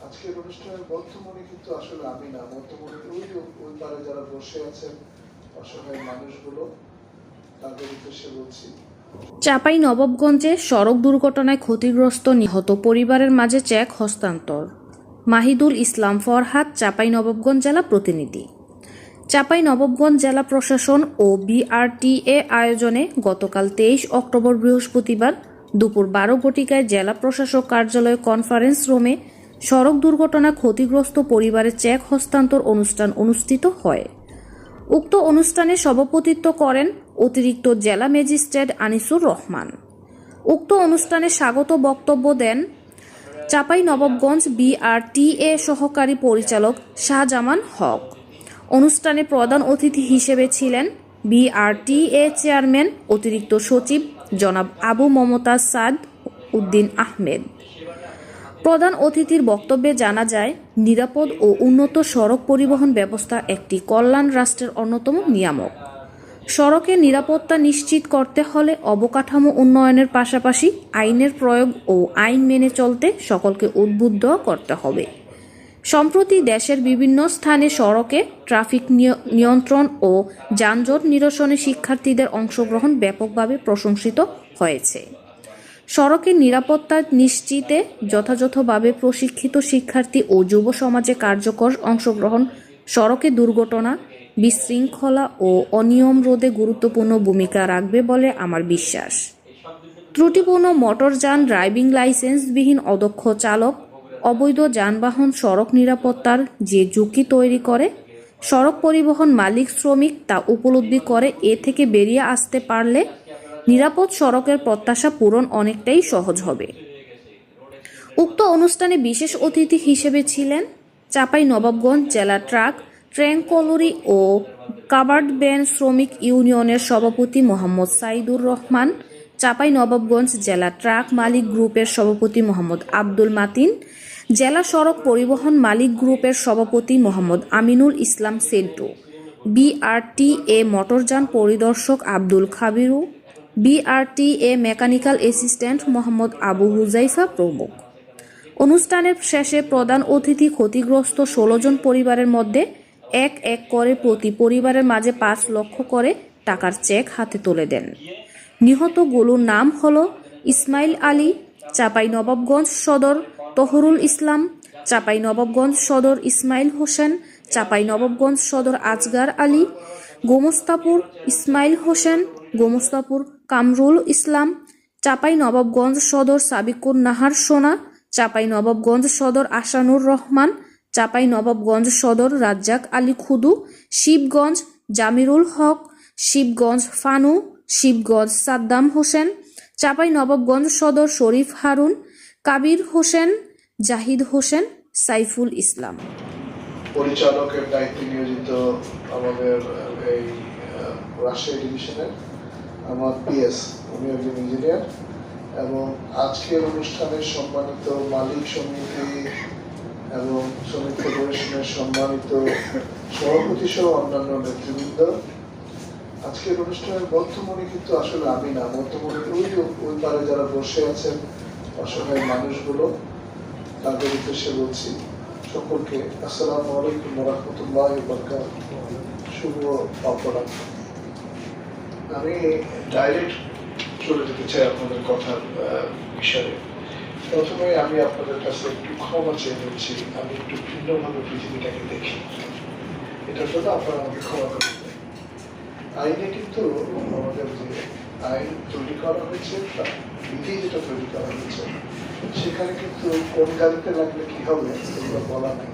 আজকের অনুষ্ঠানের মধ্যমণি কিন্তু আসলে আমি না, মধ্যমণি ওই পারে যারা বসে আছেন অসহায় মানুষগুলো, তাদের উদ্দেশ্যে বলছি। চাঁপাইনবাবগঞ্জে সড়ক দুর্ঘটনায় ক্ষতিগ্রস্ত নিহত পরিবারের মাঝে চেক হস্তান্তর। মাহিদুল ইসলাম ফরহাদ, চাঁপাইনবাবগঞ্জ জেলা প্রতিনিধি। চাঁপাইনবাবগঞ্জ জেলা প্রশাসন ও বিআরটিএ আয়োজনে গতকাল 23 অক্টোবর বৃহস্পতিবার দুপুর 12 ঘটিকায় জেলা প্রশাসক কার্যালয় কনফারেন্স রুমে সড়ক দুর্ঘটনা ক্ষতিগ্রস্ত পরিবারের চেক হস্তান্তর অনুষ্ঠান অনুষ্ঠিত হয়। উক্ত অনুষ্ঠানে সভাপতিত্ব করেন অতিরিক্ত জেলা ম্যাজিস্ট্রেট আনিসুর রহমান। উক্ত অনুষ্ঠানে স্বাগত বক্তব্য দেন চাঁপাইনবাবগঞ্জ বিআরটিএ সহকারী পরিচালক শাহজামান হক। অনুষ্ঠানে প্রধান অতিথি হিসেবে ছিলেন বিআরটিএ চেয়ারম্যান অতিরিক্ত সচিব জনাব আবু মমতাজ সাদ উদ্দিন আহমেদ। প্রধান অতিথির বক্তব্যে জানা যায়, নিরাপদ ও উন্নত সড়ক পরিবহন ব্যবস্থা একটি কল্যাণ রাষ্ট্রের অন্যতম নিয়ামক। সড়কের নিরাপত্তা নিশ্চিত করতে হলে অবকাঠামো উন্নয়নের পাশাপাশি আইনের প্রয়োগ ও আইন মেনে চলতে সকলকে উদ্বুদ্ধ করতে হবে। সম্প্রতি দেশের বিভিন্ন স্থানে সড়কে ট্রাফিক নিয়ন্ত্রণ ও যানজট নিরসনে শিক্ষার্থীদের অংশগ্রহণ ব্যাপকভাবে প্রশংসিত হয়েছে। সড়কের নিরাপত্তা নিশ্চিতে যথাযথভাবে প্রশিক্ষিত শিক্ষার্থী ও যুব সমাজে কার্যকর অংশগ্রহণ সড়কে দুর্ঘটনা, বিশৃঙ্খলা ও অনিয়ম রোধে গুরুত্বপূর্ণ ভূমিকা রাখবে বলে আমার বিশ্বাস। ত্রুটিপূর্ণ মোটরযান, ড্রাইভিং লাইসেন্সবিহীন অদক্ষ চালক, অবৈধ যানবাহন সড়ক নিরাপত্তার যে ঝুঁকি তৈরি করে, সড়ক পরিবহন মালিক শ্রমিক তা উপলব্ধি করে এ থেকে বেরিয়ে আসতে পারলে নিরাপদ সড়কের প্রত্যাশা পূরণ অনেকটাই সহজ হবে। উক্ত অনুষ্ঠানে বিশেষ অতিথি হিসেবে ছিলেন চাঁপাইনবাবগঞ্জ জেলা ট্রাক, ট্রেনকলরি ও কাভার্ড ভ্যান শ্রমিক ইউনিয়নের সভাপতি মোহাম্মদ সাইদুর রহমান, চাঁপাইনবাবগঞ্জ জেলা ট্রাক মালিক গ্রুপের সভাপতি মোহাম্মদ আব্দুল মাতিন, জেলা সড়ক পরিবহন মালিক গ্রুপের সভাপতি মোহাম্মদ আমিনুল ইসলাম সেন্টু, বিআরটিএ মোটরযান পরিদর্শক Abdul Khabiru, BRTA mechanical assistant Mohammad Abu Huzaifa প্রমুখ। অনুষ্ঠানের শেষে প্রধান অতিথি ক্ষতিগ্রস্ত 16 জন পরিবারের মধ্যে এক এক করে প্রতি পরিবারের মাঝে 5 লক্ষ করে টাকার চেক হাতে তুলে দেন। নিহতগুলোর নাম হল ইসমাইল আলী, চাঁপাইনবাবগঞ্জ সদর তহরুল ইসলাম, চাঁপাইনবাবগঞ্জ সদর ইসমাইল হোসেন, চাঁপাইনবাবগঞ্জ সদর আজগার আলী, গোমস্তাপুর ইসমাইল হোসেন, গোমস্তাপুর কামরুল ইসলাম, চাঁপাইনবাবগঞ্জ সদর সাবিকুর নাহার সোনা, চাঁপাইনবাবগঞ্জ সদর আসানুর রহমান, চাঁপাইনবাবগঞ্জ সদর রাজ্জাক আলী খুদু, শিবগঞ্জ জামিরুল হক, শিবগঞ্জ ফানু, শিবগঞ্জ সাদ্দাম হোসেন, চাঁপাইনবাবগঞ্জ সদর শরীফ হারুন, কাবির হোসেন, জাহিদ হোসেন, সাইফুল ইসলাম। পরিচালকের দায়িত্বে নিয়োজিত আমাদের এই রাজশাহী ডিভিশনের আমার পিএস, উনি একজন ইঞ্জিনিয়ার, এবং আজকের অনুষ্ঠানের সম্মানিত মালিক সমিতি এবং শ্রমিক ফেডারেশনের সম্মানিত সভাপতি সহ অন্যান্য নেতৃবৃন্দ। আজকের অনুষ্ঠানের মধ্যমণি কিন্তু আসলে আমি না, মধ্যমণি ওই পারে যারা বসে আছেন অসহায় মানুষগুলো, তাদের উদ্দেশ্যে বলছি। সকলকে আসসালামু আলাইকুম ওয়া রাহমাতুল্লাহি ওয়া বারাকাতুহু, শুভ অপরাহ্ন। আমি ডাইরেক্ট চলে যেতে চাই আপনাদের কথার বিষয়ে। প্রথমে আমি আপনাদের কাছে একটু ক্ষমা চেয়ে নিচ্ছি, আমি একটু ভিন্নভাবে পৃথিবীটাকে দেখি, এটার জন্য আপনারা আমাকে ক্ষমা করে দেবেন। আইনে কিন্তু আমাদের যে আইন তৈরি করা হয়েছে, বিধি যেটা তৈরি করা হয়েছে, সেখানে কিন্তু কোন গাড়িতে লাগলে কি হবে এগুলো বলা নেই।